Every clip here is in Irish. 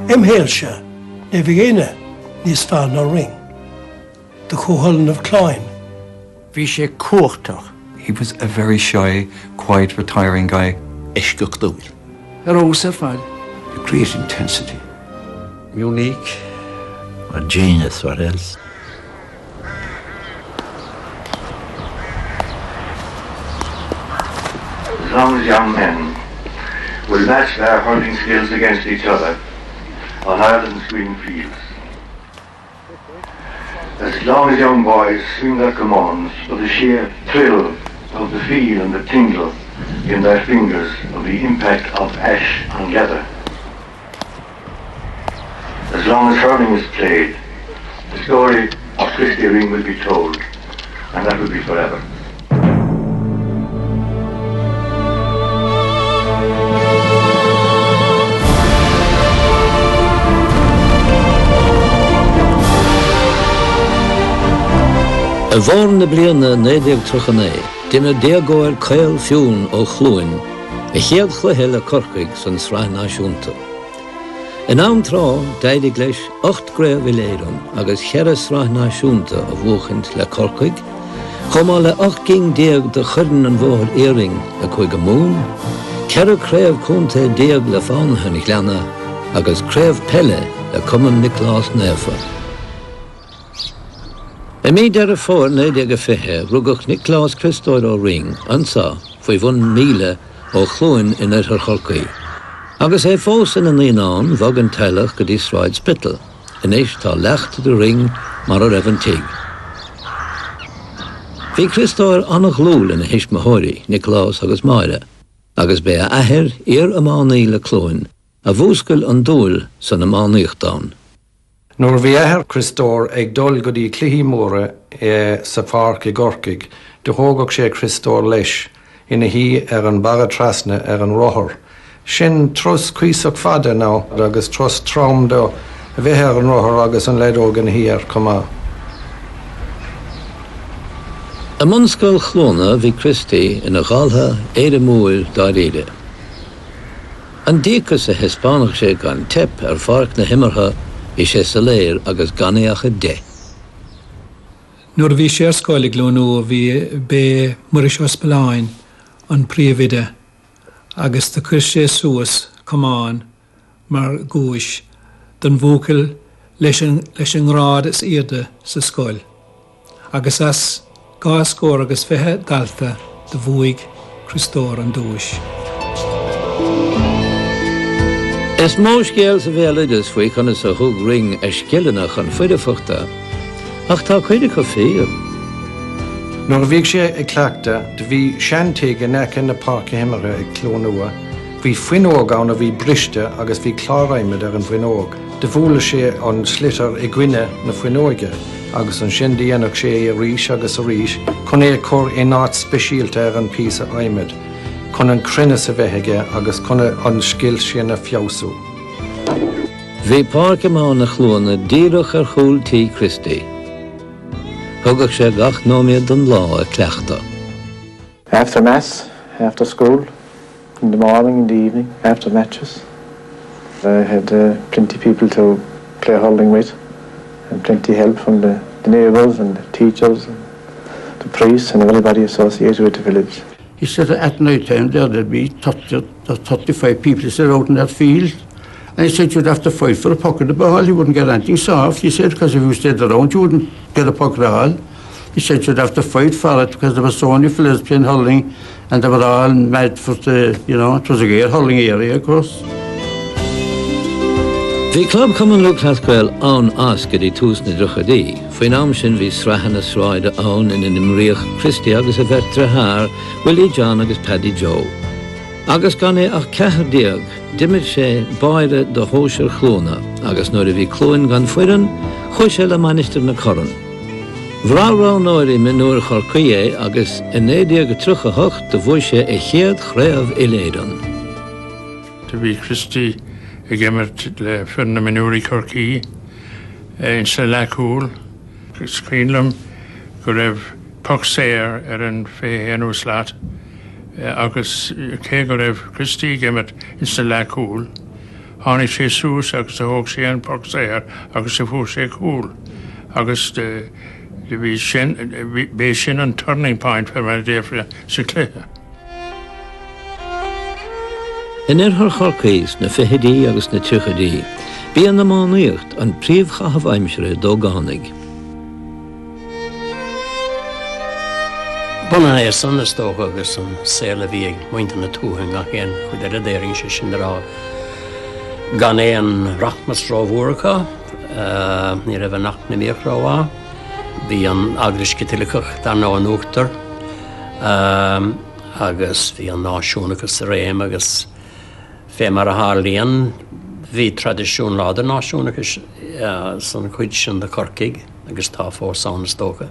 Imhéilse, ne bhíine níos fearr ná ring. The Cohallen of Klein. Bhí sé cuachtach. He was a very shy, quiet, retiring guy. Isceach dúil. Rósa fáil. A great intensity. Unique. A genius, what else? As long as young men will match their hunting skills against each other on Ireland's green fields. As long as young boys swing their commands for the sheer thrill of the feel and the tingle in their fingers of the impact of ash and leather. As long as hurling is played, the story of Christy Ring will be told, and that will be forever. A bhór na bliana 1939, duine déagóir caol fiún ó Chlúin, a chéad chluithe le Corcaigh san sráth náisiúnta. In am trá d'fheidigh leis 8 gréamh i léireann agus cheithre sráth náisiúnta a bhuachant le Corcaigh, chomá le 8 de chuireann an bhór éiring a chuig go mún, ceithre créamh cúnta déag le fánathe na Gleanna agus créamh pelle le Cumann Nicolás Nefa. I mí deir a fór 1950 rugach Nicolás Christóir ó Ring ansá faoi bhun míle ó Chlúin in ar Corcaigh. Agus é fós in an líonán bhag an teilech go dtí sráid spital, in éis tá lecht de Ring mar a raibh an tig. Bhí Christóir annach lúil in a hismaitheoirí Nicolás agus Máire, agus bé a aithir ar a mánaí le Chlúin, a bhúscail an dúil san na mánaíochtán. Nuair bhí aithir Christóir ag dul go dtí cluichí móra sa pharc i Gorcaigh, de thógach sé Christóir leis ina hí ar an bagad trasna ar an rothair. Sin trus cuiseach fada ná agus trus trom do a bheitthe ar an rothair agus an leadóg an hí ar comá. A munscoil Chlúna bhí Christy ina ghaltha éire múil dá réide. An díchas a hispánach sé gan tip ar pharc na himmartha I sé sa léir agus ganéacha de. Nuair bhí sé ar scoilig glónú bhí bé muris ospaláin an príomhide agus tá chuir sé suas comán mar gúis don bhócail leis an rád is iarde sa scoil. Agus as gá scór agus fithe dalta de bhuaig Christóir an dúis. Is mó scéal sa bhéalidas faoi chuna sa thug ring a scileanach an fuideachta, ach tá chuide go féal. Nuair bhíigh sé ag cleachta, de bhí seantaigh in aice na páirce himara ag clónua, bhí fuinóg anna bhí briste agus bhí chláraimid ar an fuinóg. De bhúla sé an slitar I gcuine na fuinóige, agus an sin díanach sé a ríis agus a ríis, chun é cur é náit speisialta ar an písa aimid. Chun an crinne sa bheithaige agus chun an scill sin a fiosú. Bhí páirce má na Chlúna díreach ar chúltaí Christy. Thugach sé gach nóiméad an lá a cleachta. After Mass, after school, in the morning, in the evening, after matches, I had plenty of people to play hurling with and plenty of help from the neighbours and the teachers and the priests and everybody associated with the village. He said at night time there'd be 35 people sit out in that field. And he said you'd have to fight for a pocket of ball. You wouldn't get anything soft, he said, because if you stayed around you wouldn't get a pocket of ball. He said you'd have to fight for it because there were so many fellas playing hurling and they were all mad for the, you know, it was a great hurling area, of course. Bhí club Cumann Nicolás ann asca dí tús na druchadaí, faoin am sin bhí sreathanna sráide ann in imríoch Christy agus a bheirtre thar Willie John agus Paddy Joe. Agus gan é ach cethir déag, dimid sé báire do hóisiir Chlúna, agus nuair a bhí Clúin gan foireann, chuir sé le manisteir na corran. Bhrárá nóirí me nuair Corcaigh agus in 1938 de bhuaigh sé a chéad chréamh i léireann. To bhí Christy I gimmert le fyrna minúri Corcaigh in sa lacúl. Scrínlam go raibh poc séir ar an fé enú slát agus cé go raibh Christy gimmert in sa lacúl Hánig sé sús agus a hóg sé an Porksair agus a fú sé cool. Agus bhí sin an turning point fer mar défra sa cléthe. In thar chorcaís na fihidí agus na tuchadí, bí an na mánaíocht an príomhchahabh aimsire dó gánig. Buna é san is tócha agus an séla bhí muinte na túhain a chéan chud ar a déiring sé sin rá. Gan é an rachmas ráhúracha, ní ra bh nach na míochráá, bhí an agris citilachach dar ná an úachtar, agus bhí an náisiúnachas sa réim agus fé mar a hálíon, bhí tradiisiún láda náisiúnachas san chuid sin de Corcaigh agus tá fós an is tócha.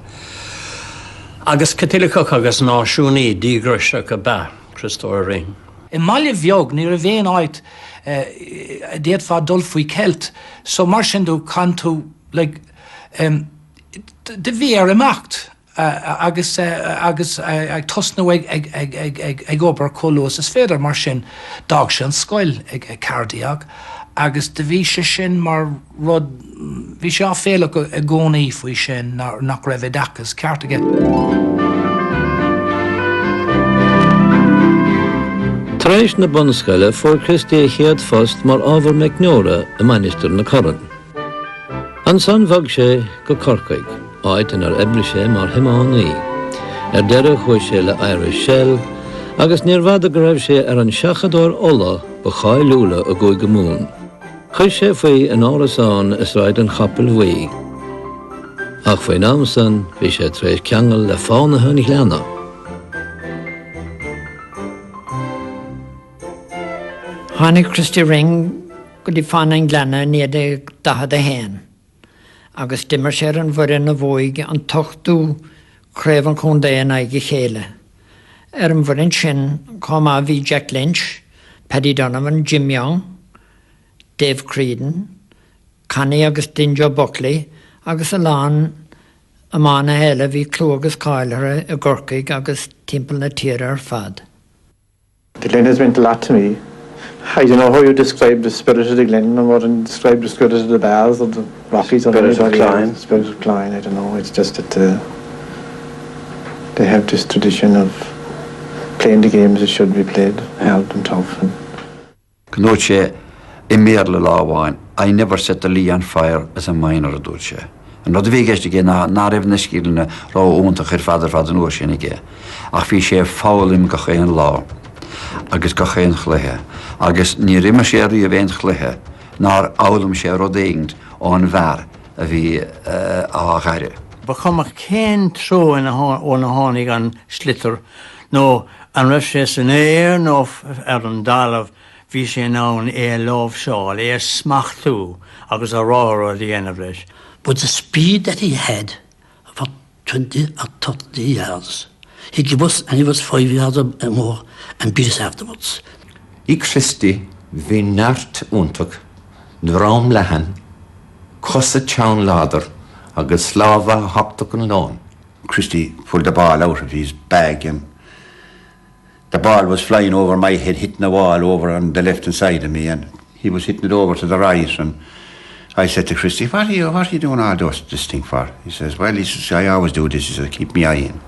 Agus citilachach agus náisiúnaí dígraiseach a bea, Christóir Ring. In Maile bheog ní a bhéon áit déad fá dul faoi ceilt, so mar sin dú can tú de bhí ar imacht agus ag tosnú ag obair cólós is féidir mar sin dag sin scoil ag cardiaag, agus de bhí sé sin mar rud bhí sé á féach a gcónaí faoi sin nach raibh dachas ceartaige. Tréis na bunscaile fór Christi a chéad fast mar ábhar meicneora a minister na Corran. An san bhag sé go Corcaigh, áit in ar eble sé mar himánaí. Deire chuir sé le Irish Shell, agus níor bhada go raibh sé ar an seachadóir ola ba chailúla a gcuig go mún. Chuir sé faoi an árasán is ráid an chapel mhaí. Ach faoi námsan bhí sé tréis ceangal le fánathe ní leanna. Hánig Christi Ring go dtí fan an gleanna níad dahad a héin. Agus dimmer sé an bhfuir na bhóig an tochtú chréibh an chundéan ag i chéile. An bhfuir sin comá bhí Jack Lynch, Paddy Donovan, Jim Young, Dave Creedon, Connie agus Dinjo Buckley, agus a lán a mána héile bhí clú agus cáilre a Gorcaigh agus timpeall na tíre ar fad. The Glen has meant a lot to me. I don't know how you describe the spirit of the Glen and what you describe the spirit of the Bells or the Rockies or Spirit of Clyne. Spirit of Clyne, I don't know. It's just that they have this tradition of playing the games that should be played, held and tough. Knoche, in Merle Lawain, I never set the Lee on fire as a minor dulce. And not the biggest again, not even the skill in a raw own to her father for the notion again. Ach, fish a foul him gachain law. Agus gachain chlehe. Agus ní rimmer sé a bhéint chluthe, nar álam sé rodéingd ón bhar a bhí á ghaire. Ba chumach cén tró ó na tháinig an slitar, nó an raibh sé san éir nó ar an dálamh bhí sé nán lámh seáil, smachtú agus a rára a dhéanamh leis. But the speed that he had for 20 or 30 years, he gave us, and he was 5 years or more, and beat us afterwards. I Christi bhí neart úntach, nrám lehan, cosa town ladder, agus sláva haptach an lán. Christy pulled the ball out of his bag and the ball was flying over my head, hitting the wall over on the left hand side of me, and he was hitting it over to the right. And I said to Christy, what are you doing all this thing for? He says, well, he says, I always do this. He says, keep me eye in.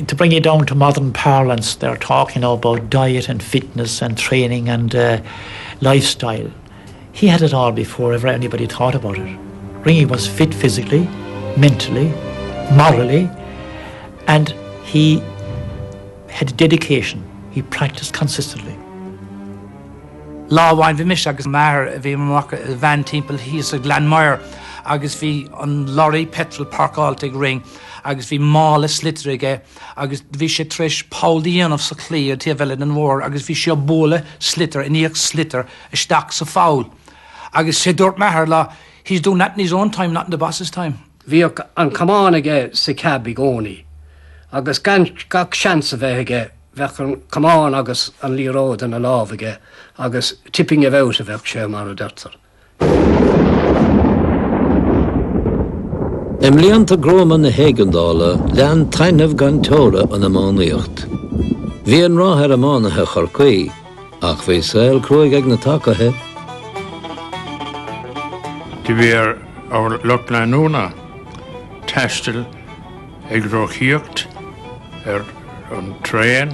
To bring it down to modern parlance, they're talking about diet and fitness and training and lifestyle. He had it all before ever anybody thought about it. Ringy was fit physically, mentally, morally, and he had dedication. He practiced consistently. Láháin bhí mis agus mar bhí mark van timpeall híos a Glanmire agus bhí an lorry petrol parkáilt ag Ring agus bhí mála slitre aige agus bhí sé tris Paulíanamh sa clí a tíbhile an mhór agus bhí sé bóla slitter in íoch slitter isteach sa fáil agus sé dúirt methar lá he's doing that in his own time, not in the boss's time. Bhí an camán aige sa cab i gcónaí agus gach seans a bheith aige bheith an camán agus an líród an a lámh aige agus tipping a bheith a bheith sé mar a d'irtar. Líonanta gróman na Héigeandála lean tainmh gan tóra an amánaíocht. Bhí an ráthair amánathe Chorcaigh, ach bhí saoil cruaig ag na tacathe, de bhíar ar Lochlanúna teistil ag rochíocht an tréin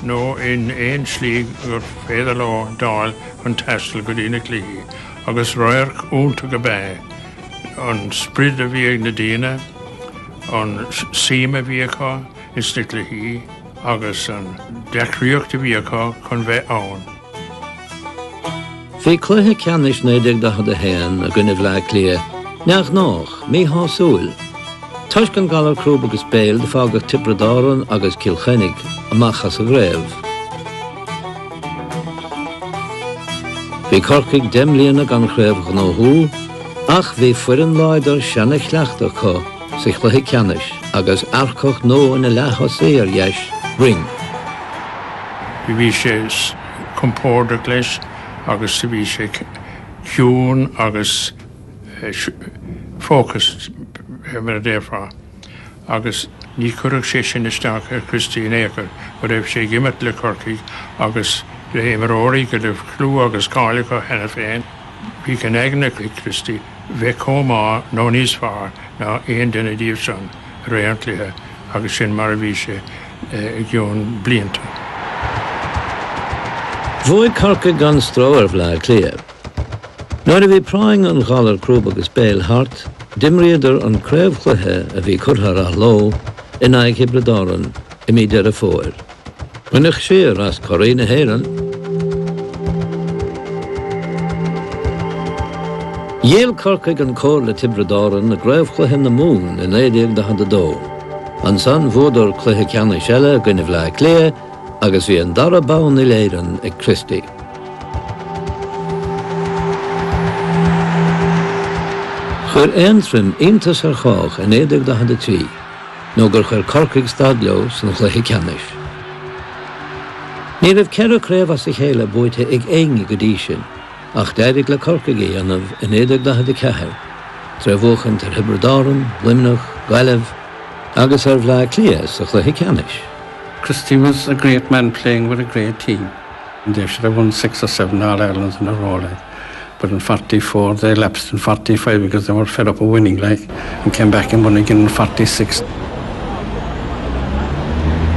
nó in éon slí gur féidir lá dáil an teistil go dtí na clí agus roiir únta go bé an sprid a bhí ag na daine an síma bhí acu is na clí agus an decríocht a bhí acu chun bheith ann. Bhí cluthe ceannis 19 a gine bhla clia, neach mí hásúil. Tuis gan galar crúb agus béil de fágach Tibradáran agus Kilchennig amachchas a gréibh. Bhí corcaigh demlíonna gan chréibh gan óthú, ach bhí fuirin láidar seanna chleachta có sa cluthe ceannis agus arcoch nó ina lechas ar dheis ring. Bhí sé compórda leis agus bhí sé ciún agus fócas mar a déirfá. Agus ní chuireadh sé sin isteach ar Christí éair, go raibh sé gimet le Corcaigh agus le héimeróirí go raibh clú agus cálacha hena féin. Bhí can éagna le Christí bheith comá nó níos fearr ná aon duine díobh san réantlathe agus sin mar a bhí sé giún blianta. Bhuaigh Corcaigh gan stróir bhla clia. Nuair a bhí práing an galar crúb agus béil hart, dimriadar an créibhluthe a bhí curthar a ló in aig Tibradáran I mí deir a fóir. Rinneach sé as choirí na héireann. Dhéal Corcaigh an cór le Tibradáran na gréibhluthe na mún in 1912. An san bhódar cluthe ceannis eile gine bhla clia agus bhí an dara bán I léireann ag Christí. Chur éantrim iontas ar chách in 1923, nó gur chur Corcaigh stadleo san cluthe ceannis. Ní raibh ceithre créibh as a chéile buaithe ag éinge go dtí sin, ach d'éirigh le Corcaigh anamh in 1924, tre bhuachan tar Tibradáran, Limnach, Gaillimh, agus ar bhla clia sa cluthe ceannis. Christy was a great man playing with a great team. And they should have won 6 or 7 All-Irelands in a row, like. But in 44, they lapsed in 45 because they were fed up of winning, like, and came back and won again in 46.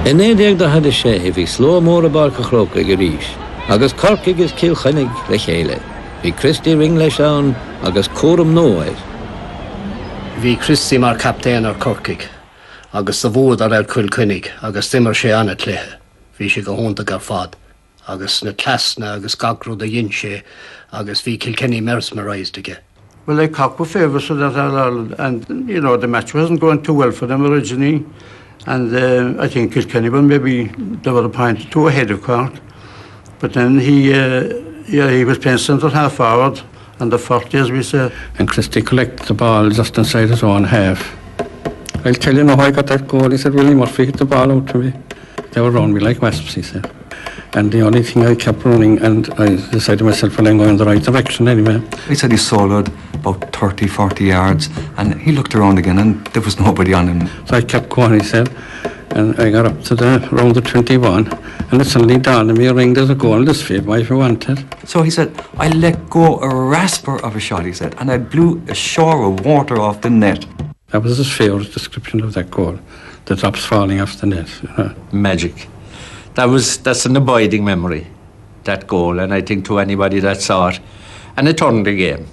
In 1926, bhí sló mór a barca chróca go ríis, agus Corcaigh is Kilchennig le chéile. Bhí Christy ring leis ann agus córam nóid. Bhí Christy mar captéin ar Corcaigh, agus sa bhód ar Kilchennig, agus dimar sé anna cléthe. Bhí sé go húnta gar fad, agus na clasna agus gagrúd a dhin sé, agus bhí Kilkenny mesmerised again. Well, they cock were favourites of that All-Ireland, and, you know, the match wasn't going too well for them originally. And I think Kilkenny were maybe they were a point or two ahead of Cork. But then he was playing centre half forward, and the 40, as we say. And Christy collected the ball just inside his own half. I'll tell you now how I got that goal. He said, Willie Murphy hit the ball out to me. They were around me like wasps, he said. And the only thing I kept running, and I decided to myself, well, I'm going in the right direction anyway. He said he soloed about 30, 40 yards, and he looked around again, and there was nobody on him. So I kept going, he said, and I got up to round the 21, and it suddenly dawned on me, Ring, there's a goal in this field, why if you want it? So he said, I let go a rasper of a shot, he said, and I blew a shower of water off the net. That was his favourite description of that goal, the drops falling off the net. Magic. That's an abiding memory, that goal, and I think to anybody that saw it, and it turned the game.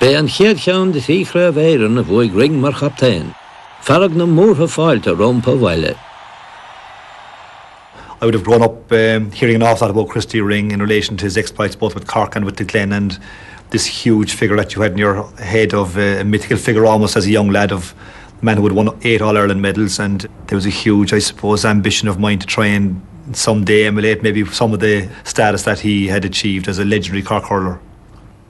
Bei an chéad cheann de fíchra bhéireann a bhuaigh Ring mar chaptéin, farag na mórtha fáilte rompa bhaile. I would have grown up hearing an awful lot about Christy Ring in relation to his exploits both with Cork and with the Glen, and this huge figure that you had in your head of a mythical figure almost as a young lad of a man who had won 8 All-Ireland medals, and there was a huge, I suppose, ambition of mine to try and someday emulate maybe some of the status that he had achieved as a legendary Cork hurler.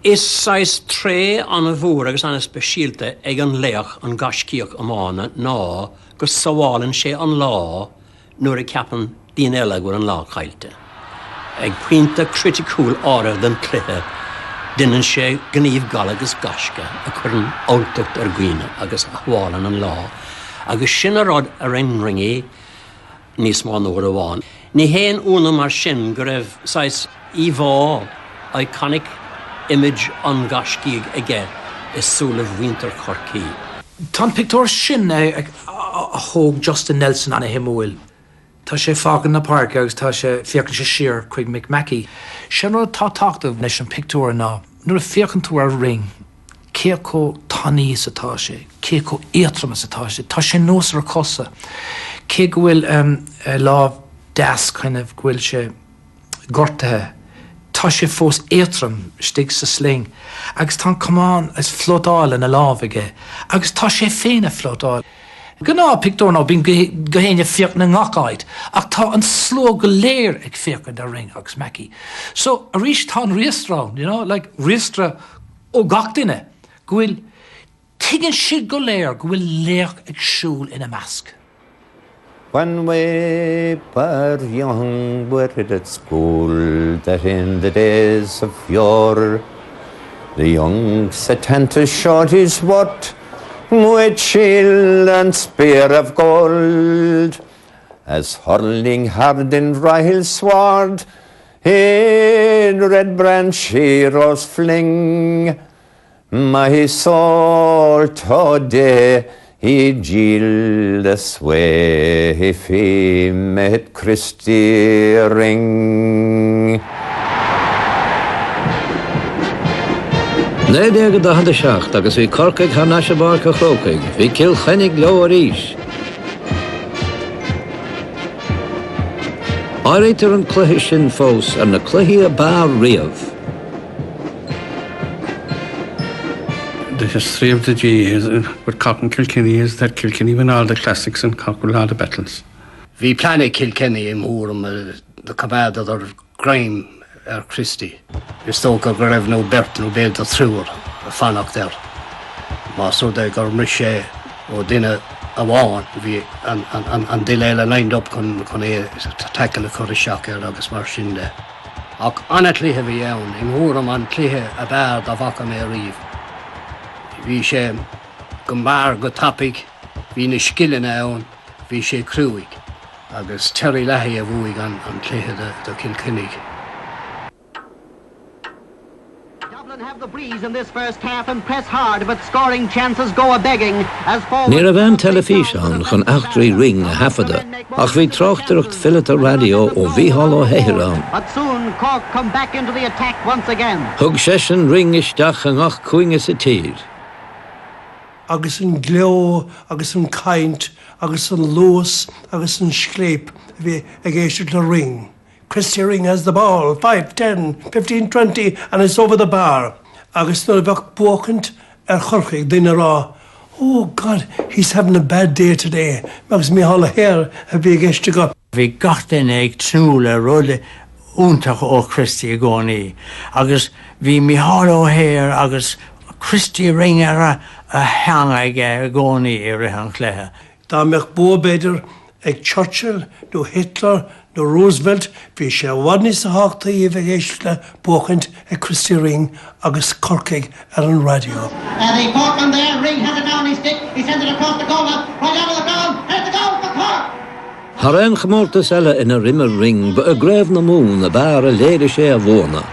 Is sais tre an a bhór agus an speisialte ag an leach an gascíoch amána ná gus sahálan sé an lá nuair a ceapan dín eile gur an lá chailte. Ag puinte criticúil ára den cluthe Dinan sé gníomh gal agus gasca a chuann oltucht ar gcuine agus ahhálan an lá. Agus sin a rod a Ringy níos má nóir a bháin. Ní héan úna mar sin go raibh sais í bhá iconic image an gascíig aige is súla winter Corky. Tá pictóir sin a thóg Justin Nelson anna himúil. Tá sé fágan na park agus tá sé fiacan sé siar chuig McMackey. Sin nó tá táchtah leis an pictóir ná. Nuair a fiacan tú ar ring, cé có taní satá sé, cé có éatram satá sé, tá sé nós ar cosa. Cé go bhfuil lá das kind of bhfuil sé gortathe. Tá sé fós éatram stig sa sling. Agus tá cumán is flodáil in a láh aige. Agus tá sé féin a flodáil. Gná pictóir ná bín gohéine fiach na ngacáid, ach tá an sló go léir ag fiachan ar ring agus Mackie. So a rís tá an riastrán, you know, like riastra ó gach duine, go bhfuil tuigeann siad go léir go bhfuil léach ag siúil ina measc. When we were young, we read at school that in the days of yore, the young set to short his what with shield and spear of gold, as hurling hard in Rahil's sword, in red branch heroes fling. My soul today he gild the sway if he met Christy Ring. Nédéag da hada seacht agus bhí corcaig hana se barca chrócaig, bhí cilchenig leo a ríis. Áirítar an cluiche sin fós ar na cluiche a bar riamh. The history of the G is with Cork and Kilkenny is that Kilkenny win all the classics and Cork will all the battles. Bhí planna Kilkenny im húram the cabad ar Graham ar Christy. Is tóca go raibh nó bert nó béad a trúr a fannach der. Má so de gur mri sé ó duine a bháin bhí an diléile lined up chun é tackle a chur seach ar agus mar sin de. Ach annatlíthe bhí ann im húram an cluiche a bad a bhaca mé riomh. Bhí sé go mar go tapig, hí na skillan ann, bhí sé cruúig, agus Terry Leahy a bhuaig an cluiche de Kilkenny. Have the breeze in this first half and press hard, but scoring chances go a-begging as Níor a bhean telefíseán chun achtraí ring a hafada, ach bhí trochtaracht fillata radio ó bhíhall ó Héireán. But soon Cork come back into the attack once again. Thug sesin ring isteach an ach cuinge sa tír. Agus an gleo, agus an caint, agus an lús, agus an scléip bhí ag éisiú le ring. Christy Ring has the ball, 5, 10, 15, 20, and it's over the bar. Agus no bach bócant chorchaig duine rá. Oh God, he's having a bad day today. Agus mi hall a hair a bhí éiste go. Bhí gach duine ag trúla rud úntach ó Christy a gcónaí. Agus bhí mi hall ó hair agus Christy Ring ar a hang ag a gcónaí ar an chléthe. Tá meach bóbéidir ag Churchill, nó Hitler, nó Roosevelt, bhí sé bhhaidní sa háachta í bheith éiste le bócant ag Christy Ring agus corcaig ar an radio. The Corkman there, Ring has it down his stick, he sends it across the goal now, right out of the ground, here's the goal for Cork! Har ein gemórtas eile ina rimmer ring ba a greibh na mún a bar a léire sé a bhóna.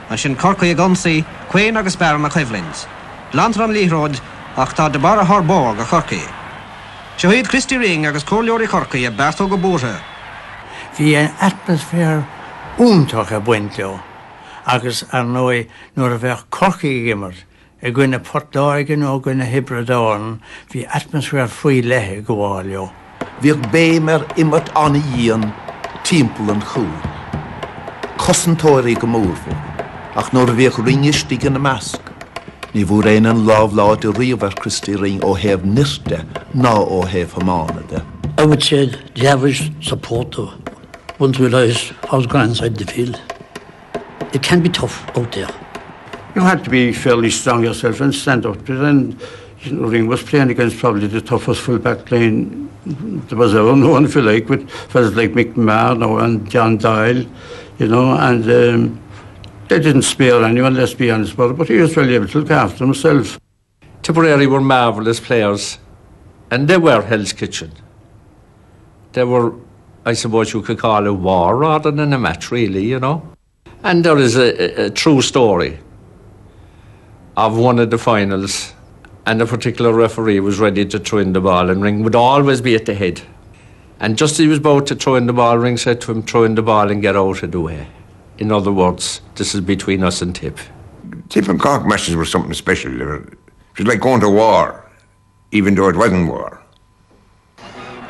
An sin corcaí a gomsaí, cuéin agus bear na chuimhlins. Lantar an líróid ach tá de bar a thbóg a corcaí. Sehuid Christy Ring agus cóirleoirí Corcaí a beartó go búrtha. Bhí an atmosfér úntach a buint leo, agus ar nói nuair a bheith Corcaí gimmer, a gcuine Portláigen ó gcuine Hebridáin, bhí atmosfér faoi lethe go bháil leo. Bhíoh béimar immert anna dhéan timpeall an chúl. Cosantóirí go mórfó, ach nuair a bhíoh ringistigh na measc. Ní bhúr éan an lábhláid a riomhar Christy Ring ó hebh nirte ná ó hebh hamánada. I would say the average supporter wouldn't realise how grand inside the field. It can be tough out there. You had to be fairly strong yourself and stand up. But then, you know, Ring was playing against probably the toughest full-back line there was ever known, if you like, with fellas like Mick Marno and John Doyle, you know, and they didn't spare anyone, let's be honest about it, but he was really able to look after himself. Tipperary were marvellous players, and they were Hell's Kitchen. They were, I suppose you could call it war rather than a match, really, you know. And there is a true story of one of the finals, and a particular referee was ready to throw in the ball, and Ring would always be at the head. And just as he was about to throw in the ball, Ring said to him, throw in the ball and get out of the way. In other words, this is between us and Tip. Tip and Cork matches were something special. It was like going to war, even though it wasn't war.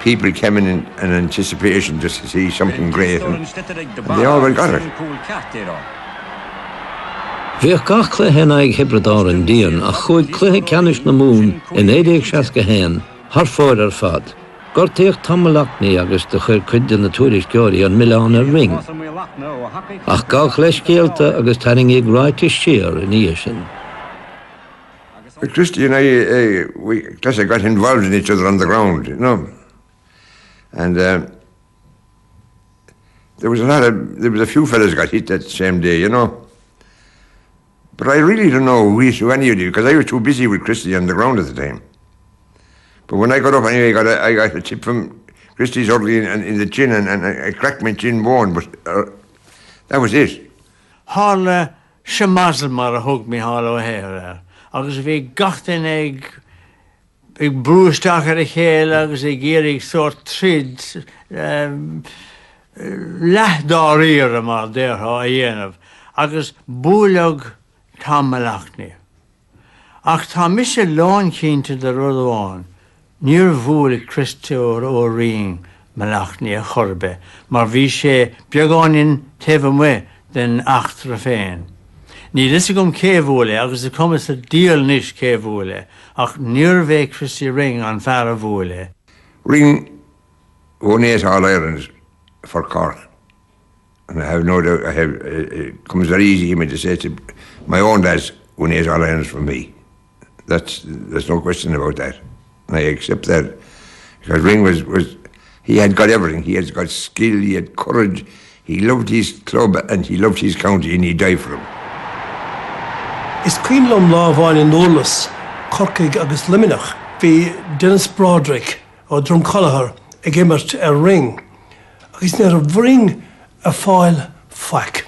People came in anticipation just to see something great, and they always got it. Bhíoh gach cluiche ag Hebradár an Díon a chuig cluiche ceannis na mún in 1861 thar fóir ar fad. Gortaíoch tamalaachnaí agus de chuir cuide na tuairisceoirí an Milán ar Ring. Ach gach leis céalta agus taring ag ráite siar in Íosin. Christy and I, we just got involved in each other on the ground, you know. And there was a few fellas got hit that same day, you know. But I really don't know who any of you, because I was too busy with Christy on the ground at the time. But when I got up anyway, I got a tip from Christy's early in the chin, and I cracked my chin bone, but that was it. Hála siamazal mar a hug mi hála o héir. Agus bhí gachtain ag brúisteach ar a chéal agus ag géirig sort trid leithdáíar mar déirtha a dhéanamh agus búlag tamalaachnaí. Ach tá mise lán cínta de rud amháin, níor bhúla Christy ó Ring malaachnaí a chorbe, mar bhí sé beagáninn taobh mu den achtra féin. Ní is gom céhúla agus a cumas a díal níos céhúla, ach níor bheith Christy Ring an fear a bhúla. Ring won 8 All-Irelands for Cork. And I have no doubt, it comes very easy for me to say to my own lads won 8 All-Irelands for me. There's no question about that. And I accept that. Because Ring he had got everything. He had got skill, he had courage, he loved his club and he loved his county and he died for him. Is Queenlum lámháin in Norlas, Corcaig agus Liminach, bhí Dennis Broderick ó Drumcollachar ag immert ar Ring. Agus níor a bhring a fáil fac.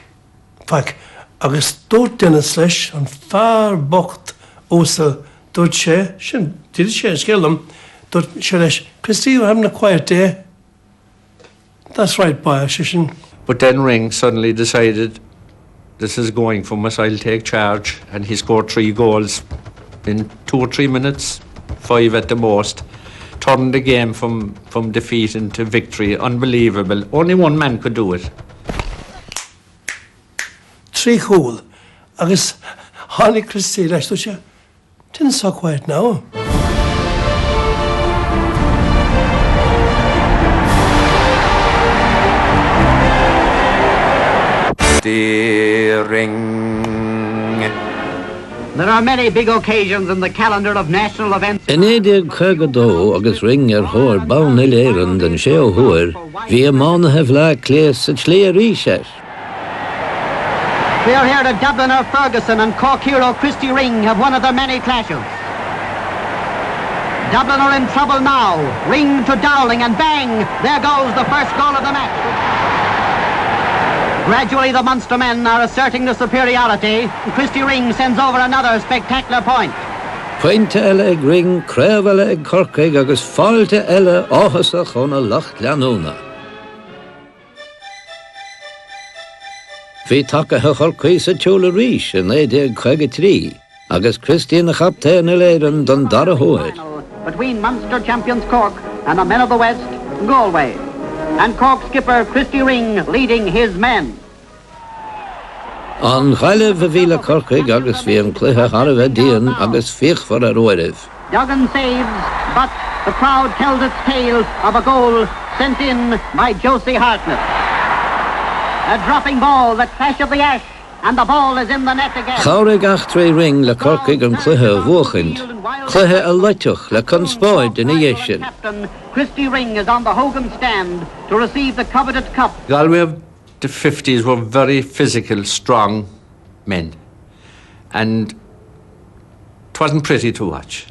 Agus dúirt Dennis leis an fearr bocht ósa dúirt sé, sin, tíad sé an scéallam, dúirt sé leis, Christy, you're having a quiet day. That's right, boy, sin. But then Ring suddenly decided, this is going for us, I'll take charge. And he scored 3 goals in 2 or 3 minutes, 5 at the most. Turned the game from defeat into victory. Unbelievable. Only one man could do it. 3 goal. Agus hánig Christy leis dúirt sé, didn't so quiet now. Ring. There are many big occasions in the calendar of national events. In 1852 agus Ring ar thóir bán iléireann den sé ó thuair, bhí a mánathe le cléas sa tlí a ríise. We are here to Dubliner Ferguson and Cork hero Christy Ring have one of their many clashes. Dublin are in trouble now. Ring to Dowling and bang! There goes the first goal of the match. Gradually the Munster men are asserting the superiority. Christy Ring sends over another spectacular point. Pointe eile ag Ring, craobh eile ag Corcaig agus fáilte eile áthasach chun a Loch Leanúna. Bhí takeithe Corcaig sa teola rís in 1853, agus Christy na chaptéin iléireann don dara thuair. Between Munster champions Cork and the men of the West, Galway. And Cork skipper Christy Ring leading his men. An chaile bhíle Corcaig agus bhí an cluiche Harveh Díon agus fíochfar ar óireamh. Duggan saves, but the crowd tells its tale of a goal sent in by Josie Hartnett. A dropping ball, the clash of the ash, and the ball is in the net again. Cháraigh achtra Ring le Corcaig an cluiche bhuachint, cluiche a leiteach le conspóid in Íosin. Captain Christy Ring is on the Hogan stand to receive the coveted cup. Galway of the 50s were very physical, strong men. And it wasn't pretty to watch.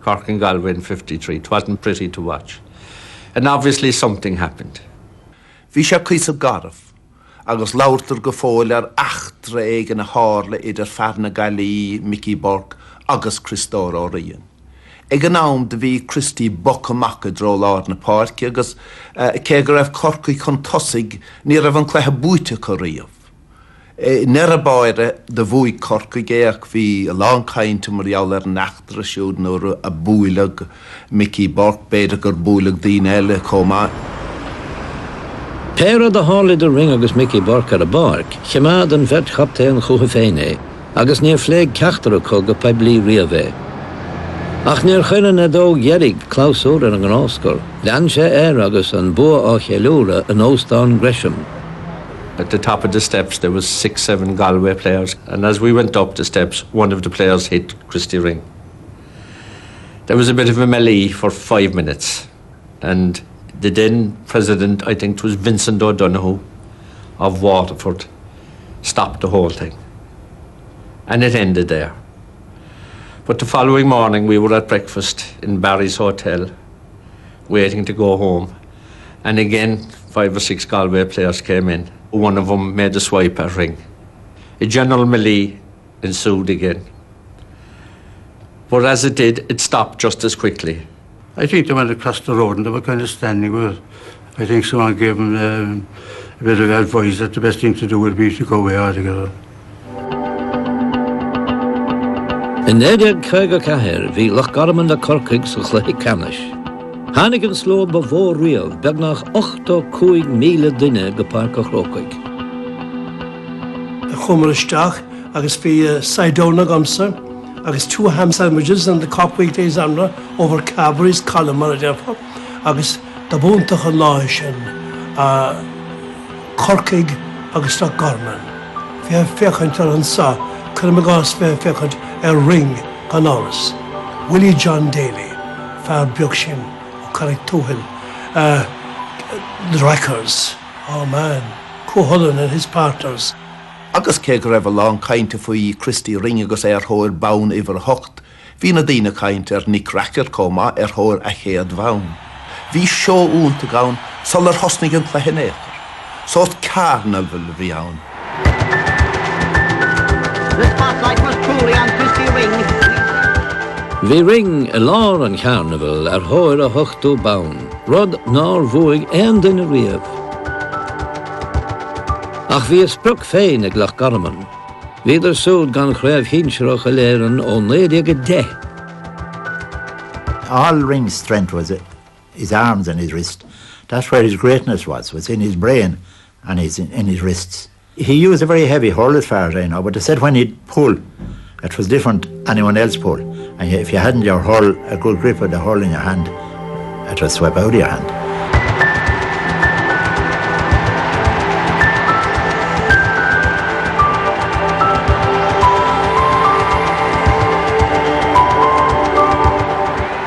Cork and Galway in 53, it wasn't pretty to watch. And obviously something happened. Bhí sé cuis a garmh, agus láirtar go fóil ar achtra éige na hála idir Ferna Galí, Mickey Bork agus Christór ó Rian. Ag an nám de bhí Christy bocamach a dró láir na páirci agus cé go raibh Corcaigh chun tosaigh ní raibh an clethe búite go riamh. Ner a báire de bhuaigh Corcaigh éach bhí a láncainte mar eall ar nachtar a siúd nó a búileag Mickey Bork beidir gur búileag daoine eile comá. Péra de hála de Ring agus Mickey Bork ar a barc, cheimad an bheit chaptéan chutha féine, agus níor phléig ceachtar a cog a peblí riamh. Ach níor chuine na dó gheirigh Clausúr ar an gnáascar, lean sé agus an bua á chealúra an Óstán Gresham. At the top of the steps there was 6-7 Galway players, and as we went up the steps one of the players hit Christy Ring. There was a bit of a melee for 5 minutes, and the then president, I think it was Vincent O'Donoghue of Waterford, stopped the whole thing. And it ended there. But the following morning we were at breakfast in Barry's Hotel, waiting to go home. And again, 5 or 6 Galway players came in. One of them made a swipe at Ring. A general melee ensued again. But as it did, it stopped just as quickly. I think they went across the road and they were kind of standing with. I think someone gave them a bit of advice that the best thing to do would be to go away altogether. In 1944 bhí Lochgarman le Corcaigh sa chluiche Canis. Hánig an sló ba bhór riamh beag nach 85 míle duine go páirc a Chrócaigh. Chumar isteach agus bhí Sidona gamsa agus 2 ham sandwiches and the Corcaigh days anna over Cadbury's column mar a dearfa agus da búntaach an láis sin Corcaigh agus Lochgarman. Bhí féchaint ar an sa chun gás féchaint Ring gan áras. Willie John Daly fear beag sin ó Carrick Túhill. The Records, oh man, Cohollan and his partners. Agus cé go raibh a láncainte faoi Christy Ring agus thóir bán iver hocht, hí na daoine cainte ar Nick Racker comá thóir a chéad bhain. Bhí seo únta gán sal hosnig an chleithe Sót carnaval bhí ann. The spotlight was truly on Christy Ring. Bhí Ring a lár an carnaval thóir a hochtú bán, rud nár bhuaigh aon duine riamh. Ach bhí a sprug féin ag Lochgarman. Bhíidir súd gan chraibh hinseach a léireann ó 1910. All Ring's strength was his arms and his wrist. That's where his greatness was in his brain and in his wrists. He used a very heavy hurl as far as I know, but they said when he'd pull, it was different anyone else pull. And if you hadn't your hurl, a good grip of the hurl in your hand, it would sweep out of your hand.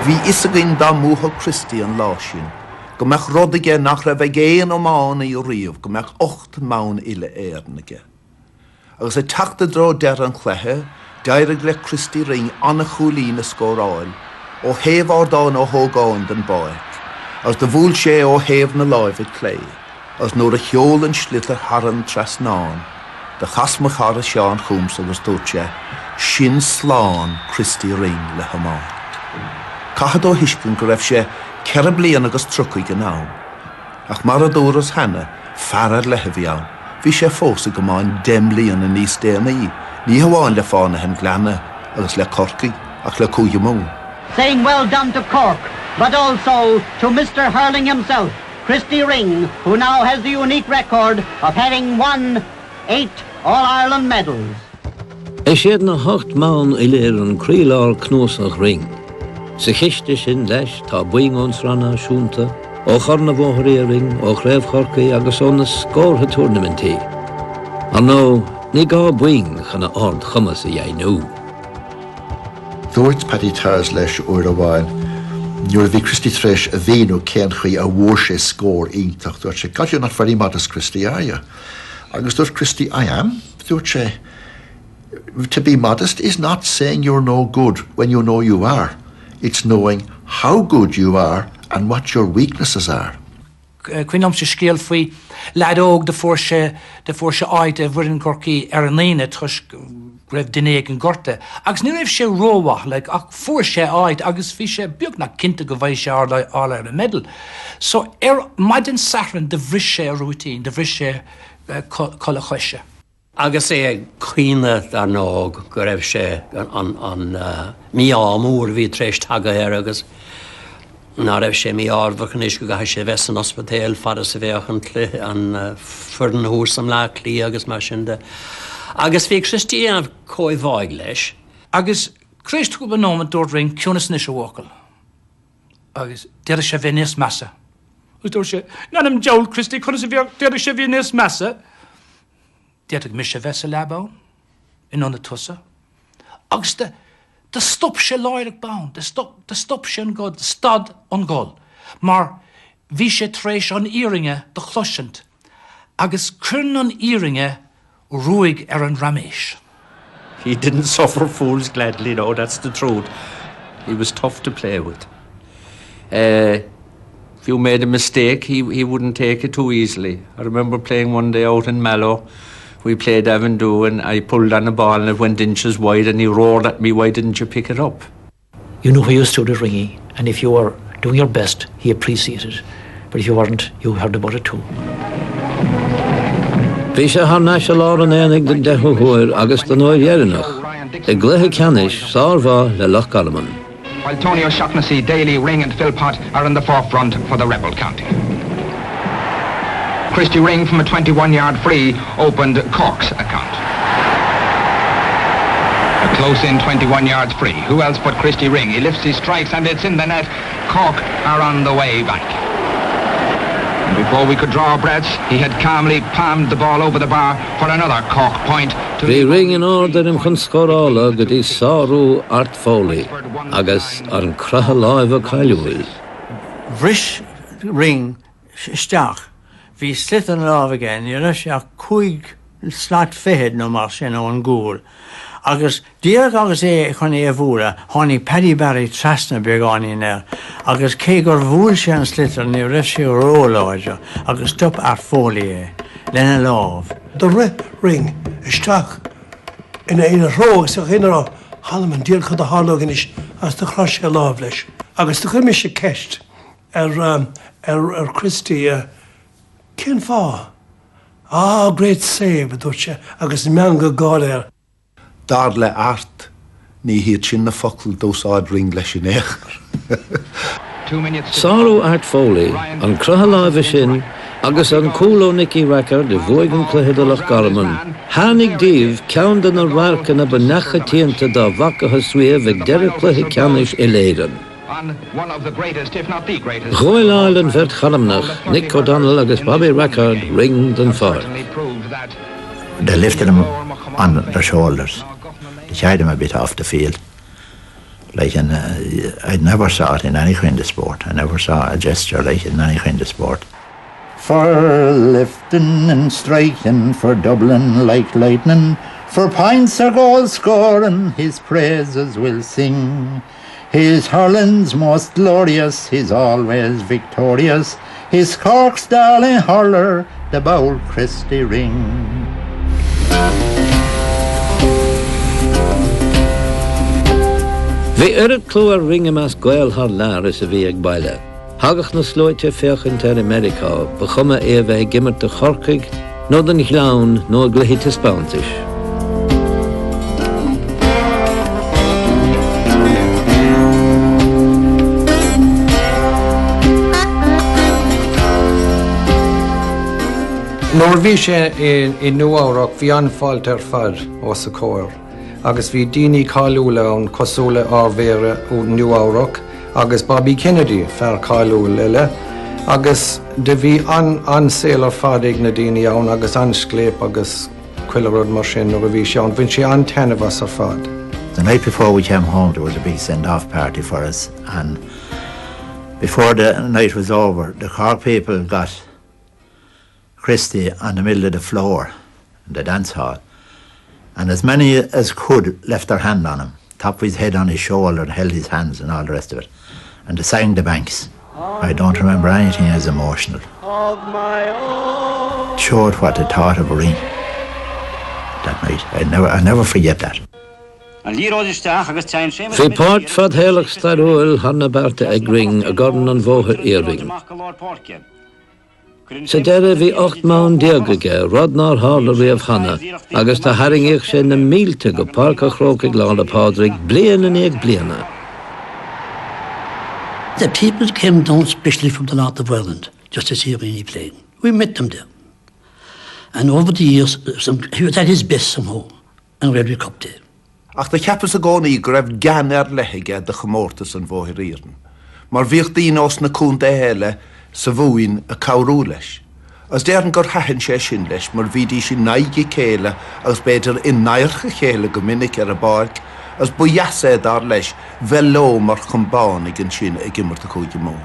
Bhí isagin dá mútha Christy an lá sin, go meach rodaige nach raibh géan ó mána í riamh, go meach 8 mán ile éarnaige. Agus é teachta dró dear an chleithe, deireg le Christy Ring anna chúlí na scóráil, ó héamh árdáin ó thógáin den báic, agus de bhúil sé ó héamh na láimhid clé, agus nuair a cheolann slitar haran trasnáin, de chasmach chara seán chúms agus dúirte, sin sláán Christy Ring le hamáin. Cahad ó hiscin go raibh sé ceithre bliain agus trucaigh an nám. Ach mar a dúras hena, fearar lethe bhí ann, bhí sé fósa go máin 10 bliain in níos déana í, ní hamháin le fána hen gleanna agus le Corcaigh ach le Cúigiamó. Saying well done to Cork, but also to Mr. Hurling himself, Christy Ring, who now has the unique record of having won 8 All-Ireland medals. É siad na 8 mán i léireann críleáil Cnúsach Ring. Sa chiiste sin leis tá buing ons ranna siúnta, ó charna bhóthraí ó chraibh Corcaigh agus ó na scórtha tournamentí. An nó, ní gá buing chuna ard chumas a dhéanú. Dúirt Paddy Tars leis uair a bháil, nuair bhí Christy Treis a bhéanú cén chuí a bhór sé scór iontacht, dúirt sé, "God, you're not very modest, Christy, are you?" Agus dúirt Christy, "I am." Dúirt sé, "To be modest is not saying you're no good when you know you are. It's knowing how good you are and what your weaknesses are." Quinnom se scéal faoi ledóg de fór se áid a bhuiin Corcaí ar an líine trus raibh duine an gorta. Agus ní raibh sé róhaach le ach fuair sé áid agus bhí sé beag na cinnte go bhaid sé ála ar a medal. So maidin saran de bhris sé a rútín, de bhris sé chola chuise. Agus é cuioine ar nóg go raibh sé an míámúr bhí tréis taga ar agus ná raibh sé míárbhachan is go gaith sé bheits an ospedéal fada sa bhéchan an fudan hús am le lí agus mar sin de. Agus bhí Christí an cóimháig leis. Agus Christ go banóma dúirt ring ciúnas níos bhhacail. Agus deir sé bhí níos measa. Agus dúir sé, nanam Joel Christí chunas deir sé bhí níos measa. Deir mis sé bheits a lebá in anna tusa. Agus de stop sé láireg bán, de stop sé an god, de stad an gáil. Mar bhí sé tréis an íringe de chluisint. Agus crun an íringe ruig ar an raméis. He didn't suffer fools gladly, no, that's the truth. He was tough to play with. If you made a mistake, he wouldn't take it too easily. I remember playing one day out in Mallow. We played Avondhu and I pulled on a ball and it went inches wide and he roared at me, why didn't you pick it up? You know where you stood at Ringy, and if you were doing your best, he appreciated it. But if you weren't, you heard about it too. Bhí sé tharna se lá an éananig de deithúir agus den óir dhearanach. De gluthe ceannis sárbhá le Loch Garman. While Tony O'Shaughnessy, Daly, Ring and Philpott are in the forefront for the rebel county. Christy Ring from a 21-yard free opened Cork's account. A close-in 21 yards free. Who else but Christy Ring? He lifts his strikes and it's in the net. Cork are on the way back. And before we could draw our breaths, he had calmly palmed the ball over the bar for another Cork point. Bhí Ring in order im chun scorála go dtí Sáú Art Foley agus ar an crutha láimh a Cailúil. Bhris Ring isteach. Bhí slit an láimh again, dhearna sé a chuig slát fehead nó mar sin ó an gúil. Agus díag agus é chun é a bhúra, tháinig Paddy Barry trasna beagáin air, agus cé gur bhúil sé an slitar ní raibh sé róláide, agus stop ar fólaí é, lena láimh. The ring isteach in a róg sa ghinará Halman díal chud a hálógan is as de chras sé láimh leis. Agus de chuimi sé ceist ar Christy cén fá. Great save, dúirt sé, agus mean go gáil Dar le art, ní hiad sin na focail dósáid Ring leis sin éachar. Sáú Art Foley, an crutha láimh sin, agus an cúló Nicky Racker de bhuaigan cluiche de Loch Garman. Hánig díomh ceann den an bharca na benecha tianta dá bhacatha suíomh ag deireadh cluiche ceannis i léireann. Ghoil Island werd chalamnach, Nick O'Donnell agus Bobby Racker Ring den far. They lifted him on their shoulders. They carried him a bit off the field. Like, I never saw it in any kind of sport. I never saw a gesture like it in any kind of sport. For lifting and striking, for doubling like lightning, for points or goal scoring, his praises will sing. His hurling's most glorious, he's always victorious, his Cork's darling hurler, the bold Christy Ring. Bhí oiread clúar Ring mas gail thar lear is a bhí ag baile. Thagach na slóite féachant ar America, ba chuma é bheith gimmert de chorcaig, nó den ghlán nó a gluiche tispáintis. Nóir bhí sé in nuamhrach bhí anfáilt ar fad ó sa cóir, agus bhí daoine cáiliúla an cosúla ábhéire ó nuamhrach, agus Bobby Kennedy fear cáiliúla ile, agus de bhí ansail ar fad ag na daoine ann agus anscléip agus cuileród mar sin nó bhí sé an bhíonn sé an tenamhas ar fad. The night before we came home, there was a big send-off party for us, and before the night was over, the Cork people got Christy on the middle of the floor in the dance hall, and as many as could left their hand on him, tapped his head on his shoulder and held his hands and all the rest of it, and they sang the banks. I don't remember anything as emotional. Showed what I thought of Ring that night. I never forget that. Fhí páirt fad héalach stairúil hanna bearta ag Ring a gcuireann an bmhótha i Ring. Sa deire bhí 8 mán diagaige rodnar hála riamh hanna agus tá haringíoch sé na mílte go páirc a chrócaigh lá na pádraigh bliana ag bliana. The people came down especially from the north of Ireland just to see Ringy playing. We met them there. And over the years, he was at his best somehow and Red Cup Day. Ach de ceapas a gcónaí go raibh gan leithéige de chomórtas an bmhóthir íorn. Mar bhíoh daoine os na cúnta héile sa bhuain a cabhrú leis. As déann gur haithinn sé sin leis mar bhí dí sin naige chéile agus beidir in naircha chéile go minic ar a báirc as bu jaasé dar leis bheith leo mar chumbáin ag an sin ag immert a chuige món.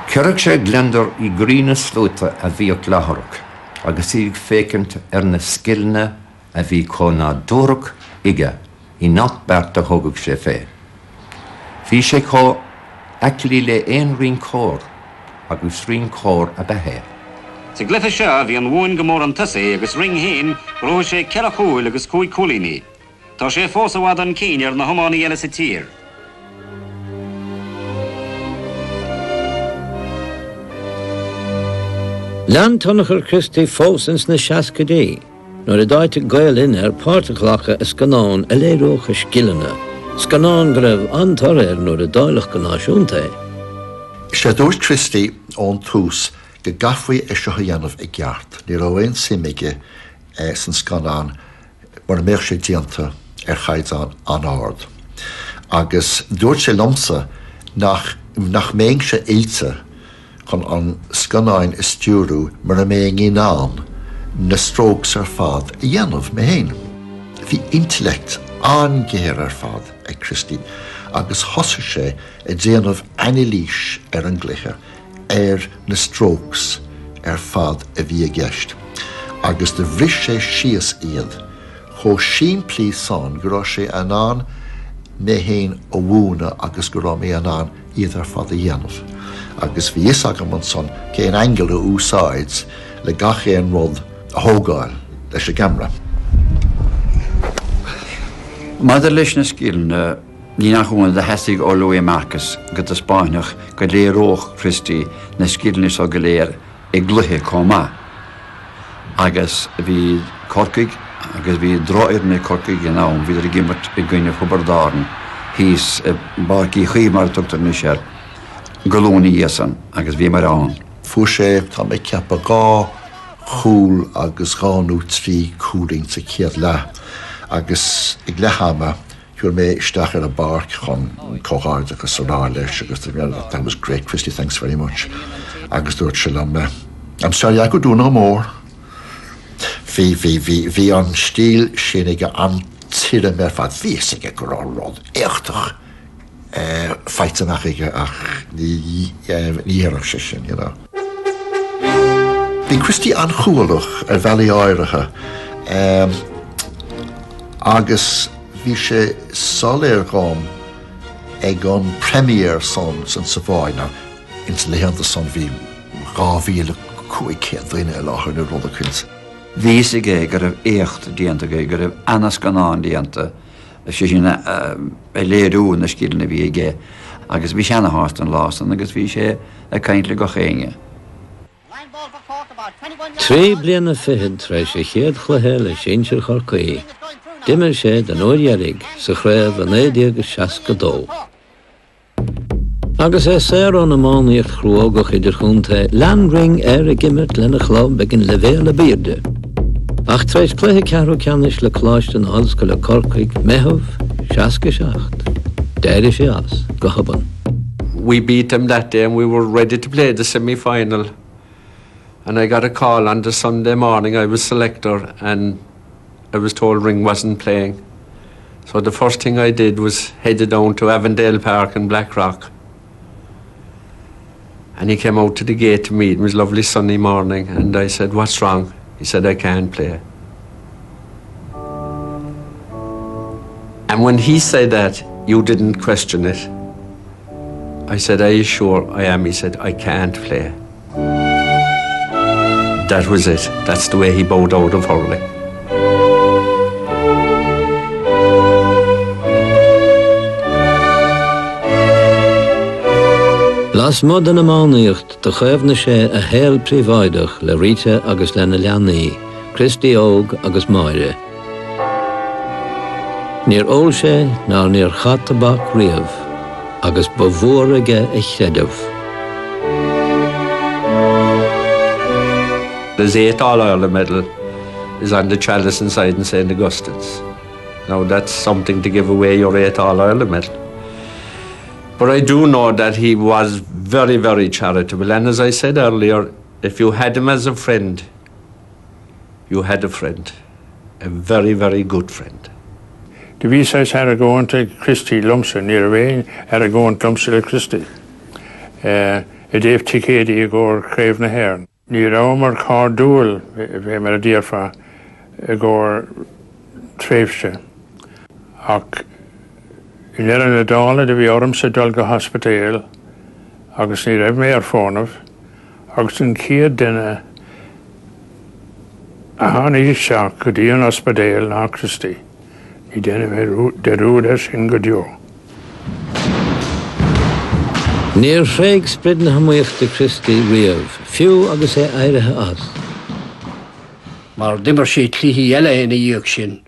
Ceirg sé glendar I grína slúta a bhíoh láthraach, agus íag fécint ar na skillne a bhí chóna dúrach ige I nach bearta thugad sé fé. Bhí sé có eaclaí le éon ring cór agus ring cór a bethe. Sa glyfa seo bhí an bhuain go mór an tusa agus ring hain ró sé ceile chúil agus cúig cúlaíní. Tá sé fós a bhd an cín ar na hománaí eile sa tír. Lean tunnachar Christi fósins na seascadí, nuair a dáite gail in páirtachlacha a scanán a léireocha skillene. Scanán go raibh antar nuair a dáilech go náisiúnta. sé dúirt Christi ón tús go gaffaí é seo dhéanamh ag gceart. Ní raibh simige san scanán mar méoch sé dianta chaid an áard. Agus dúirt sé lomsa nach méing sé éilte chun an scanáin is stúrú mar a méing í nán na strokes ar fad a dhéanamh mé héin. Bhí intellect angéir ar fad ag Christi agus thosa sé a déanamh anilís ar an gluiche na strokes ar fad a bhí a gceist. Agus de bhris sé síos iad cho sin plí san go raibh sé anán mé héin ó bhúna agus go raibh mé anán iad ar fad a dhéanamh. Agus bhí is agam an son cé an angel ó úsáids le gaché an rud a thógáil leis a gamra. Maidir leis na scíalna ní nach chuin de hesigh ó Louis Marcus go a Spáineach go léireoch Christi na scíalna so go léir ag gluthe comá. Agus bhí corcaigh agus bhí droir na corcaigh in am bhí a gimmert I gcuine chubardáran hís barcí chuomar tuachtar na sér golóní dhéasan agus bhí mar an. Fu sé tá mé ceappa gá chúl agus gáú trí cúling sa céad le agus ag lechama chuir mé isteach ar a barc chun cóáard agus sorá leis agus that was great, Christy, thanks very much. Agus dúirt se I'm sorry, I could do no more. Bhí an stíl sin ag an tíre mé fad bhí ag go rád échtach feiteach ige ach níhéach sé sin, you know. Bhí Christy an chúlach ar bhealaí áirithe agus bhí sé soléir gám ag an premier son san Savoyna ins lehananta son bhí 2015 duine láthar na rud a chuint. Bhís ige go raibh écht díanta go raibh anas ganán díanta sé sin a léirú na scíalna bhí ige agus bhí seanna háart an lásan agus bhí sé a caint le go chéine. Trí bliana fihead treis sé chéad chluthe le séintear chorcaí. Dimir sé den óidearrig sa chréibh an 1962. Agus séir an amánaíocht chruágach idir chunta lean ring a gimmert lena chlám begin levéle bíirde. Ach treis chluthe cearú ceannis le chláist an halsco le corcaigh methomh 67. Déire sé as go haban. We beat them that day and we were ready to play the semi-final. And I got a call on the Sunday morning. I was selector and I was told Ring wasn't playing. So the first thing I did was headed down to Avondale Park in Blackrock. And he came out to the gate to meet. It was a lovely sunny morning. And I said, "What's wrong?" He said, "I can't play." And when he said that, you didn't question it. I said, "Are you sure?" "I am." He said, "I can't play." That was it. That's the way he bowed out of hurling. Las mod an amánaíocht de chaibhne sé a héal príomháideach le Rita agus lena leanaí, Christy óg agus Máire. Níor ól sé ná níor chatabach riamh, agus ba mhór aige a cheadamh. There's 8 All-Ireland medal is on the chalice inside in St. Augustine's. Now that's something to give away your 8 All-Ireland medal. But I do know that he was very, very charitable. And as I said earlier, if you had him as a friend, you had a friend. A very, very good friend. The V-size had a go on to Christy Lumsa near away, had a go on to Lumsa Christy. A Dave Tikady a go Crave na Hair. Near Omer Car Duel, if I made a dear for a go Travesha. In Erin Adala, the Viorum Sedulga Hospital, agus ní raibh mé ar fónamh, agus an céad duine a tháinig seach go dtí an ospidéal ná Christy. Ní duine mé de rúd sin go deo. Níor fréig spridna hamuocht de Christy riamh, fiú agus é éirithe as. Mar dimmer sé tlíhí eile ina dhéag sin,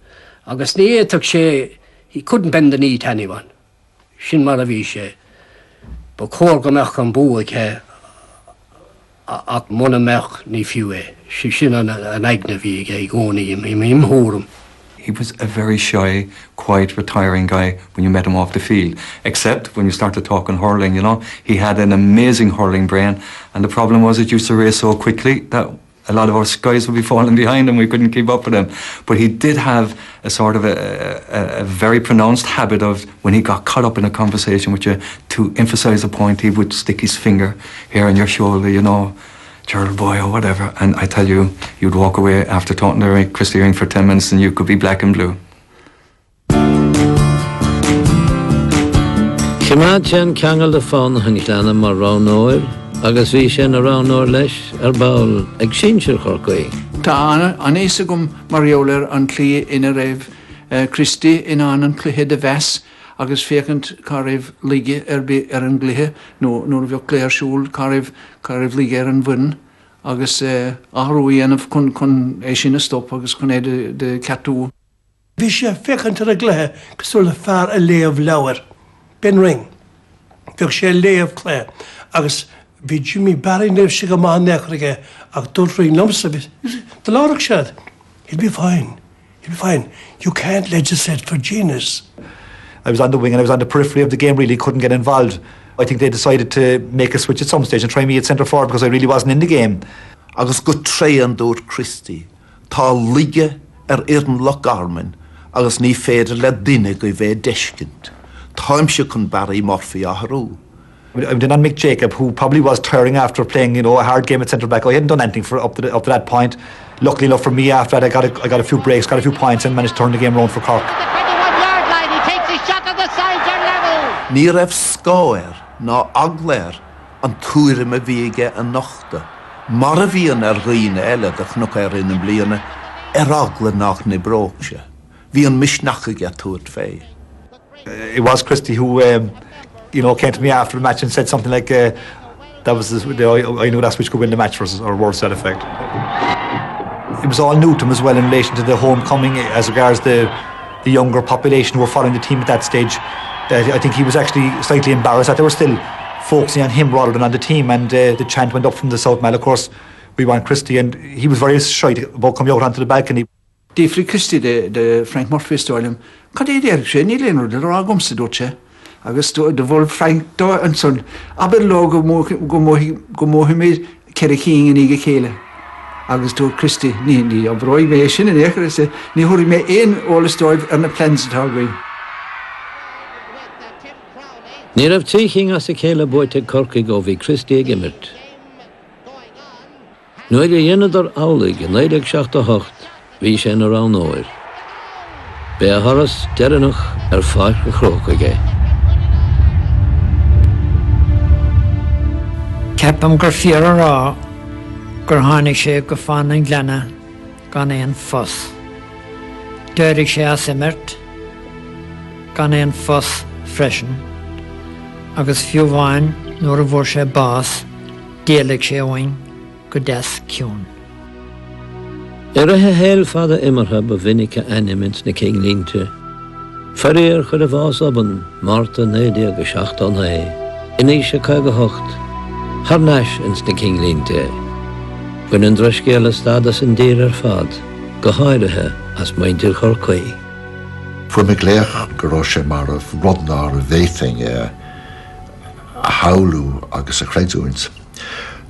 agus ní éiteach sé, he couldn't bend the knee to anyone. Sin mar a bhí sé. Ba chóir go meach an bua ché ach muna meach ní fiú é. Sin an aigna bhí ag gcónaí im hórum. He was a very shy, quiet, retiring guy when you met him off the field. Except when you started talking hurling, you know, he had an amazing hurling brain. And the problem was it used to race so quickly that a lot of our guys would be falling behind him. We couldn't keep up with him. But he did have a sort of a very pronounced habit of when he got caught up in a conversation with you, to emphasize a point, he would stick his finger here on your shoulder, you know, Gerald boy or whatever. And I tell you, you'd walk away after talking to Christy Ring for 10 minutes and you could be black and blue. Chimad sin ceangal de fán hanig leanam mar rán óir, agus bhí sin a rán óir leis ar báil ag sínsir chorcaí. Tá anna an éasa gom mariolar an clí ina raibh Christy in an cluthe de bheas agus fécant cá raibh líge ar an gluthe nó bheoh léirsúil cá raibh líge ar an bhuin agus áhrúí anamh chun é sin a stop agus chun é de catú. Bhí sé fécant ar a gluthe cosúil a fear a léamh leabhar. Ben Ring. Bhíoh sé léamh clé agus bhí Jimmy Barry nefh sig go má nechrige ag dulraí Lumsa. The Lord said, he'll be fine. He'll be fine. You can't legislate for genius. I was on the wing and I was on the periphery of the game, really couldn't get involved. I think they decided to make a switch at some stage and try me at centre forward because I really wasn't in the game. Agus go tré an dúir Christy, tá líge ar éan loch armin, agus ní féidir le duine go bheith deiscint. Táimse chun Barry Murphy a harú. I did not Mick Jacob, who probably was tiring after playing, you know, a hard game at centre back. I hadn't done anything for up to that point. Luckily enough for me, after that, I got a few breaks, got a few points, and managed to turn the game around for Cork. Ní raibh scóir ná agléir an túirim a bhíige an nochta. Mar a bhíon ar riine eile de chnoch ar in an bliana agla nach na bróse. Bhí an misnachaige túirt fé. It was Christy who, you know, came to me after the match and said something like, that was I knew that's which could win the match for us, or words to that effect. It was all new to him as well in relation to the homecoming as regards the younger population who were following the team at that stage. I think he was actually slightly embarrassed that they were still focusing on him rather than on the team, and the chant went up from the South Mile. Of course, we want Christy, and he was very shy about coming out onto the balcony. Dífri Christy de Frank Murphy stoilm, cad é déir sé ní léanú de rá gomsa dúirt sé, agus de bhfuil Frank dó an son, aber lo go móhi mé ceir cíing in ige chéile. Agus dúirt Christy, ní a bróid mé sin in échar sé, ní thuirí mé éon ólas dóibh ar na plans atá gaí. Ní raibh tíching as a chéile buaite Corcaigh ó bhí Christy ag imirt. Nuair a dhéanadar álaigh in 1978, bhí sé na rán óir. Bé a thoras deireanach ar fáil go chrócaigh é. Ceapam gur fiar rá gur tháinig sé go fáin an gleanna gan éon fos. Dúirigh sé as imirt gan éon fos freisin, agus fiúmháin nuair a bhór sé bás, déalaigh sé óin go deas ciún. Rathe héil fada imartha ba vinnice animint na cing línte. Faréir chud a bhás aban Marta 9 go 16 iní sé cai go 8, Harneis ins na cing línte. Bhain an dreiscéala stadas an déir ar fad, go háirithe as maintir chur chuí. Fu me gléach go rá sé mar a rodnar a bhéithing a haulú agus a creidúint.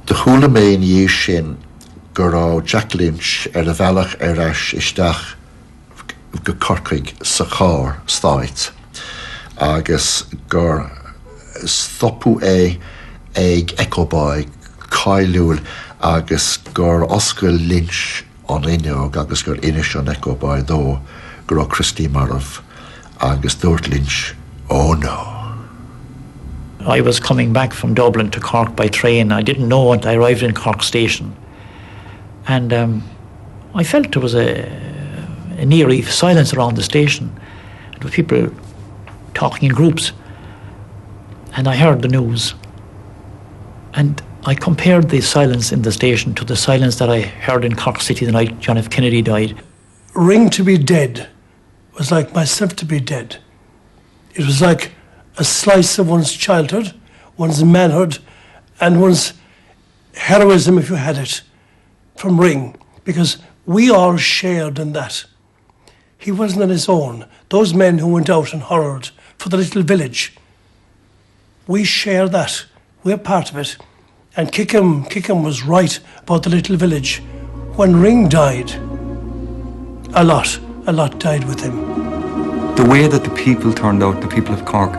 De chúla mé in dhé sin go rá Jack Lynch ar a bhealach ar eis isteach go corcaig sa chár stáit, agus gur stopú ag ecobáid cailúil agus gur oscail Lynch an ineog agus gur inis an ecobáid dó gur rá Christy marmh agus dúirt Lynch, oh no. I was coming back from Dublin to Cork by train. I didn't know until I arrived in Cork station. And I felt there was an eerie silence around the station. There were people talking in groups. And I heard the news. And I compared the silence in the station to the silence that I heard in Cork City the night John F. Kennedy died. Ring to be dead was like myself to be dead. It was like a slice of one's childhood, one's manhood, and one's heroism, if you had it, from Ring, because we all shared in that. He wasn't on his own. Those men who went out and horrored for the little village, we share that. We're part of it. And Kickham was right about the little village. When Ring died, a lot died with him. The way that the people turned out, the people of Cork,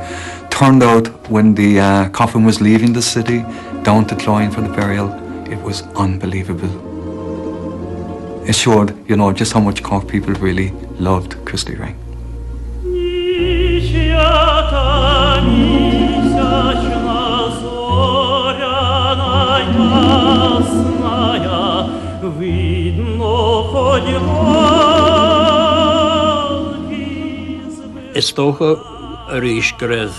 turned out when the coffin was leaving the city down to Cloyne for the burial, it was unbelievable. It showed, you know, just how much Cork people really loved Christy Ring. Is tócha a rís go raibh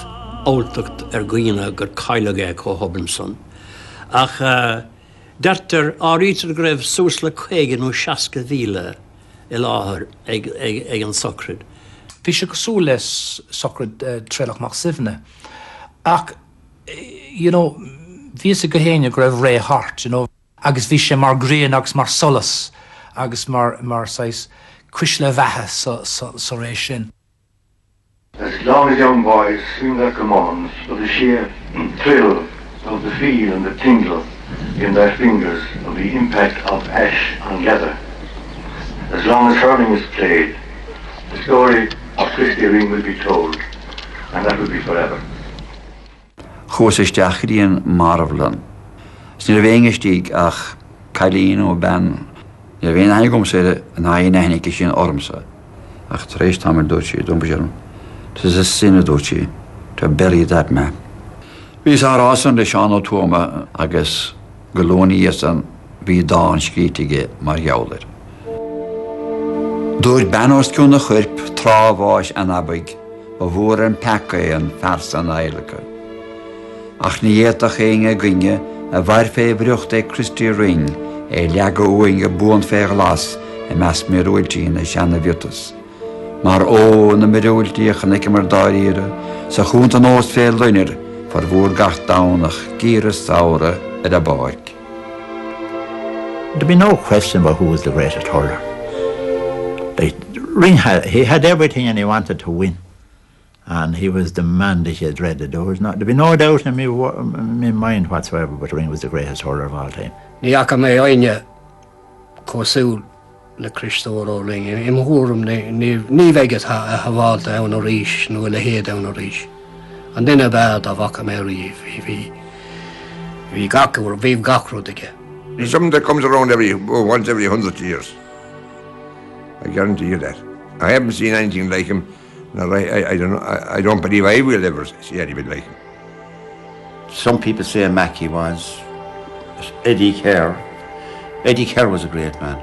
oltacht gcuine gur caiileaga có Hoblinson. Ach deirtar árítar go raibh sús le 50 nó 60 mhíle I láthair ag an socrid. Bhí sé go súil leis socrid trealach mar sibhne. Ach, you know, bhí sé go héine go raibh ré hart, you know, agus bhí sé mar gréan agus mar solas, agus mar sais cuis le bheithe sa ré sin. As long as young boys swing their commands of the sheer thrill of the feel and the tingle in their fingers of the impact of ash on leather. As long as hurling is played, the story of Christy Ring will be told, and that will be forever. Chósasteach íon marmhlan. Sní bhéingestíigh ach cailín ó ben, ní bhéon aigom sé an haon ehnic sin ormsa, ach trééis tamar dúirtí dúmbaisiarm. Tis a sinna dúirtí, to bury that man. Bhí árásan le seán ó tuama agus golóní an bhí dáin scrítige mar jaolir. Dúirt benóst cún na chuirp trábháis an abaig, ó bhór an peca an fers an eilecha. Ach ní dhéach éinge gine a bhair fé bhreocht Christy Ring leaga uinge buan fé las meas mé roiltí na seanna bhiotas. Mar ó na mirúiltíoch an mar dáíire sa chuúnta nós fé luinir for bhór gach dánach gíras saura a báig. There'd be no question about who was the greatest hurler. Ring had everything and he wanted to win. And he was the man that you dreaded. There'd be no doubt in my mind whatsoever, but Ring was the greatest hurler of all time. Ní acha mé aine cosúil le Christóir Ring. Im húrum ní bheigad a bháilta ann ríis nó le héad ann ríis. An duine bad a bhacha mé riomh. Bhí gachrúd aige. There's something that comes around once every 100 years. I guarantee you that. I haven't seen anything like him. No, I don't believe I will ever see anything like him. Some people say Mackie was Eddie Kerr. Eddie Kerr was a great man.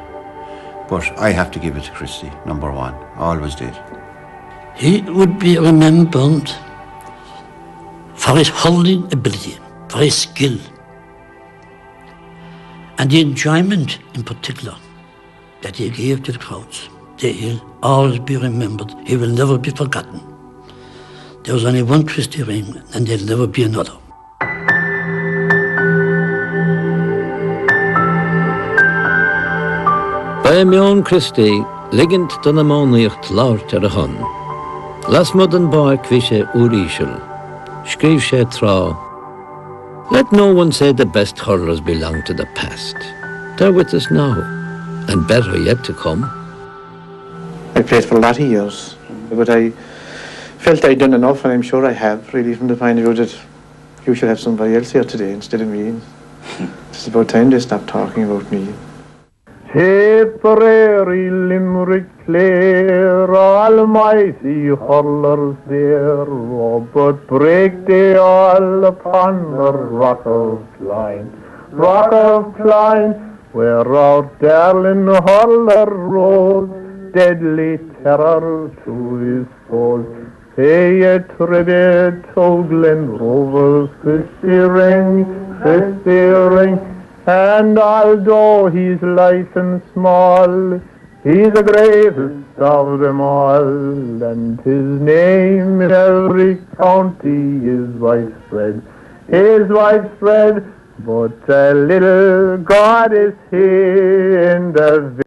But I have to give it to Christie, number one. Always did. He would be remembered for his hurling ability, for his skill, and the enjoyment in particular that he gave to the crowds. He'll always be remembered. He will never be forgotten. There was only one Christie ring, and there'll never be another. By Mion Christie, liggend dan amóníocht láirt ar a hon. Las mud an bark bhí sé úríisiúil. Scríb sé trá. Let no one say the best hurlers belong to the past. They're with us now, and better yet to come. I played for a lot of years, but I felt I'd done enough, and I'm sure I have, really, from the point of view that you should have somebody else here today instead of me. It's about time they stopped talking about me. Tipperary, Limerick, Clare, almighty hurlers there, but break they all upon the Rock of Clyne. Rock of Clyne, where our darling hurler rose, deadly terror to his foes. Hey, a tribute to Glen Rovers, Christie ring, and although he's light and small, he's the greatest of them all, and his name in every county is widespread, but a little God is here in the